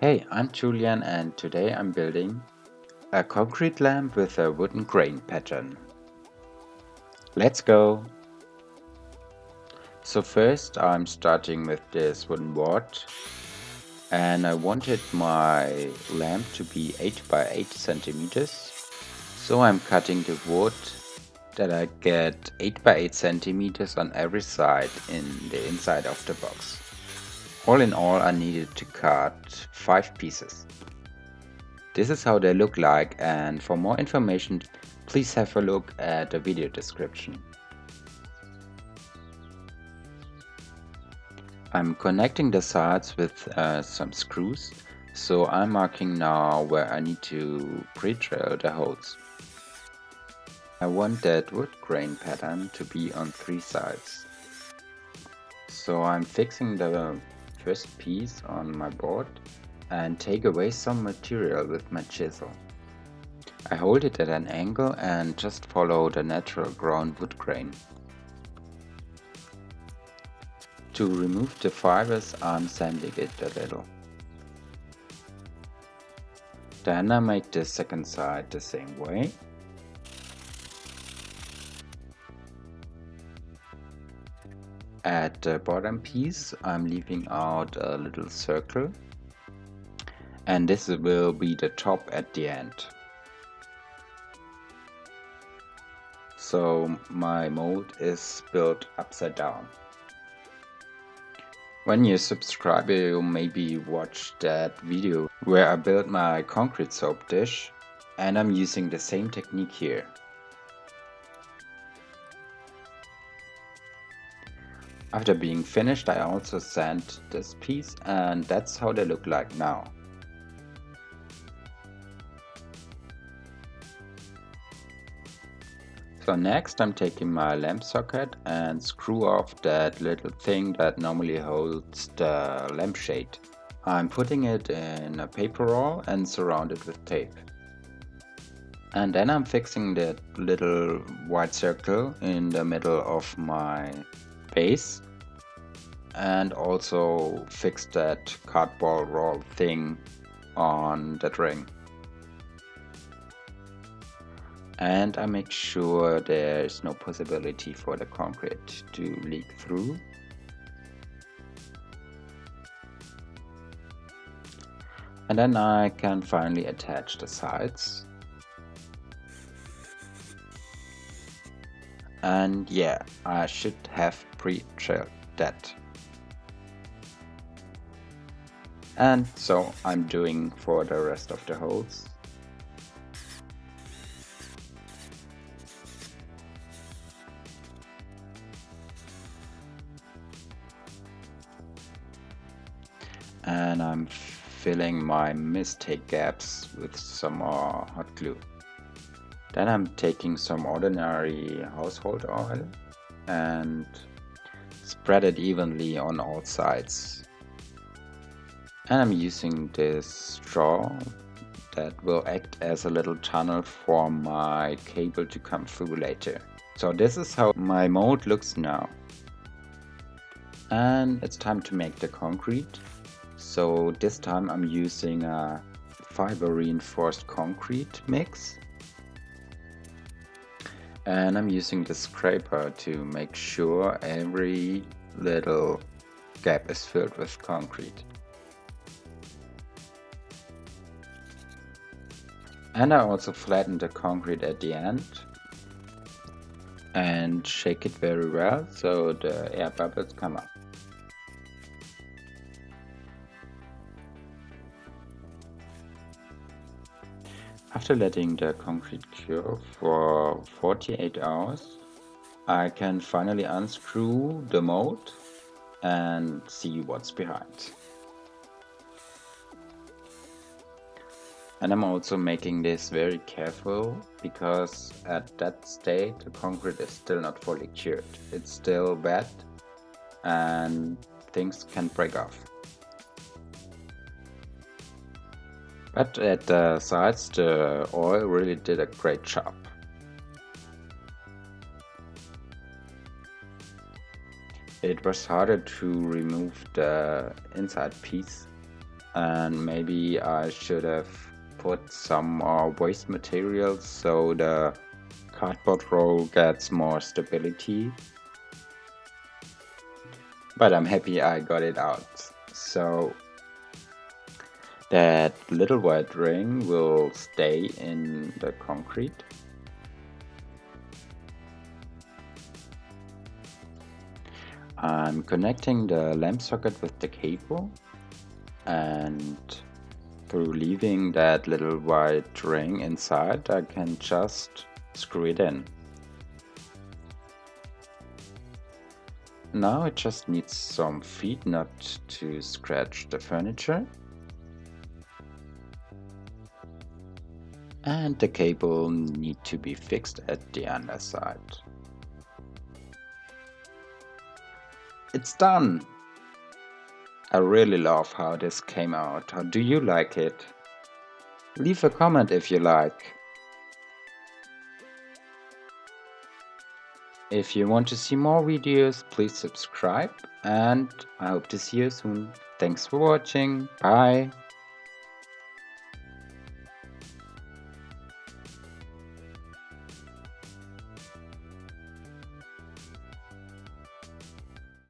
Hey, I'm Julian and today I'm building a concrete lamp with a wooden grain pattern. Let's go! So first I'm starting with this wooden board and I wanted my lamp to be 8 by 8 centimeters. So I'm cutting the wood that I get 8 by 8 centimeters on every side in the inside of the box. All in all I needed to cut 5 pieces. This is how they look like, and for more information please have a look at the video description. I'm connecting the sides with some screws, so I'm marking now where I need to pre-drill the holes. I want that wood grain pattern to be on 3 sides. So I'm fixing the first piece on my board and take away some material with my chisel. I hold it at an angle and just follow the natural ground wood grain. To remove the fibers, I'm sanding it a little. Then I make the second side the same way. At the bottom piece, I'm leaving out a little circle, and this will be the top at the end. So my mold is built upside down. When you're a subscriber, you maybe watched that video where I built my concrete soap dish, and I'm using the same technique here. After being finished, I also sand this piece, and that's how they look like now. So next I'm taking my lamp socket and screw off that little thing that normally holds the lampshade. I'm putting it in a paper roll and surround it with tape. And then I'm fixing that little white circle in the middle of my base, and also fix that cardboard roll thing on that ring. And I make sure there's no possibility for the concrete to leak through. And then I can finally attach the sides. And yeah, I should have pre-drilled that. And so I'm doing for the rest of the holes. And I'm filling my mistake gaps with some more hot glue. Then I'm taking some ordinary household oil and spread it evenly on all sides. And I'm using this straw that will act as a little tunnel for my cable to come through later. So this is how my mold looks now. And it's time to make the concrete. So this time I'm using a fiber reinforced concrete mix. And I'm using the scraper to make sure every little gap is filled with concrete. And I also flatten the concrete at the end and shake it very well so the air bubbles come up. After letting the concrete cure for 48 hours, I can finally unscrew the mold and see what's behind. And I'm also making this very careful because at that state the concrete is still not fully cured. It's still wet and things can break off. But at the sides the oil really did a great job. It was harder to remove the inside piece and maybe I should have put some more waste materials so the cardboard roll gets more stability. But I'm happy I got it out. So that little white ring will stay in the concrete. I'm connecting the lamp socket with the cable, and through leaving that little white ring inside, I can just screw it in. Now it just needs some feed nut to scratch the furniture. And the cable need to be fixed at the underside. It's done! I really love how this came out. How do you like it? Leave a comment if you like. If you want to see more videos, please subscribe, and I hope to see you soon. Thanks for watching. Bye!